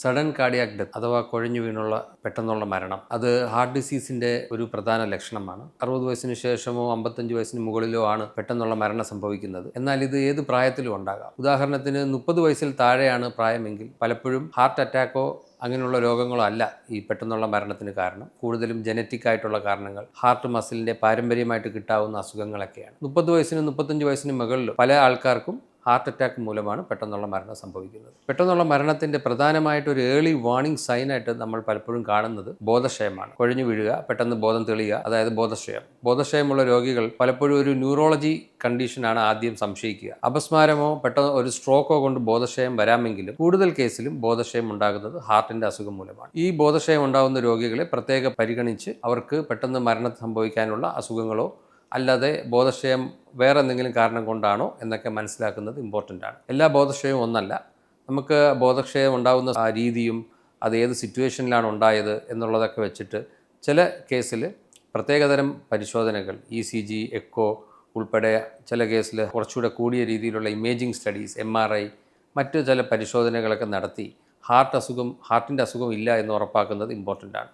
Sudden cardiac death അഥവാ കുഴഞ്ഞു വീണുള്ള പെട്ടെന്നുള്ള മരണം അത് ഹാർട്ട് ഡിസീസിൻ്റെ ഒരു പ്രധാന ലക്ഷണമാണ്. 60 വയസ്സിന് ശേഷമോ 55 വയസ്സിന് മുകളിലോ ആണ് പെട്ടെന്നുള്ള മരണം സംഭവിക്കുന്നത്. എന്നാൽ ഇത് ഏത് പ്രായത്തിലും ഉണ്ടാകാം. ഉദാഹരണത്തിന് 30 വയസ്സിൽ താഴെയാണ് പ്രായമെങ്കിൽ പലപ്പോഴും ഹാർട്ട് അറ്റാക്കോ അങ്ങനെയുള്ള രോഗങ്ങളോ അല്ല ഈ പെട്ടെന്നുള്ള മരണത്തിന് കാരണം. കൂടുതലും ജനറ്റിക് ആയിട്ടുള്ള കാരണങ്ങൾ, ഹാർട്ട് മസിലിൻ്റെ പാരമ്പര്യമായിട്ട് കിട്ടാവുന്ന അസുഖങ്ങളൊക്കെയാണ്. 30 വയസ്സിനും 35 വയസ്സിന് മുകളിൽ പല ആൾക്കാർക്കും ഹാർട്ട് അറ്റാക്ക് മൂലമാണ് പെട്ടെന്നുള്ള മരണം സംഭവിക്കുന്നത്. പെട്ടെന്നുള്ള മരണത്തിൻ്റെ പ്രധാനമായിട്ടൊരു ഏർലി വാർണിംഗ് സൈനായിട്ട് നമ്മൾ പലപ്പോഴും കാണുന്നത് ബോധക്ഷയമാണ്. കുഴഞ്ഞു വീഴുക, പെട്ടെന്ന് ബോധം തെളിയുക, അതായത് ബോധക്ഷയം. ബോധക്ഷയമുള്ള രോഗികൾ പലപ്പോഴും ഒരു ന്യൂറോളജി കണ്ടീഷനാണ് ആദ്യം സംശയിക്കുക. അപസ്മാരമോ പെട്ടെന്ന് ഒരു സ്ട്രോക്കോ കൊണ്ട് ബോധക്ഷയം വരാമെങ്കിലും കൂടുതൽ കേസിലും ബോധക്ഷയം ഉണ്ടാകുന്നത് ഹാർട്ടിൻ്റെ അസുഖം മൂലമാണ്. ഈ ബോധക്ഷയം ഉണ്ടാകുന്ന രോഗികളെ പ്രത്യേകം പരിഗണിച്ച് അവർക്ക് പെട്ടെന്ന് മരണം സംഭവിക്കാനുള്ള അസുഖങ്ങളോ അല്ലാതെ ബോധക്ഷയം വേറെ എന്തെങ്കിലും കാരണം കൊണ്ടാണോ എന്നൊക്കെ മനസ്സിലാക്കുന്നത് ഇമ്പോർട്ടൻ്റ് ആണ്. എല്ലാ ബോധക്ഷയവും ഒന്നല്ല. നമുക്ക് ബോധക്ഷയം ഉണ്ടാകുന്ന രീതിയും അത് ഏത് സിറ്റുവേഷനിലാണ് ഉണ്ടായത് എന്നുള്ളതൊക്കെ വെച്ചിട്ട് ചില കേസിൽ പ്രത്യേകതരം പരിശോധനകൾ ECG, എക്കോ ഉൾപ്പെടെ ചില കേസിൽ കുറച്ചുകൂടെ കൂടിയ രീതിയിലുള്ള ഇമേജിംഗ് സ്റ്റഡീസ്, MRI, മറ്റ് ചില പരിശോധനകളൊക്കെ നടത്തി ഹാർട്ടിൻ്റെ അസുഖം ഇല്ല എന്ന് ഉറപ്പാക്കുന്നത് ഇമ്പോർട്ടൻ്റ് ആണ്.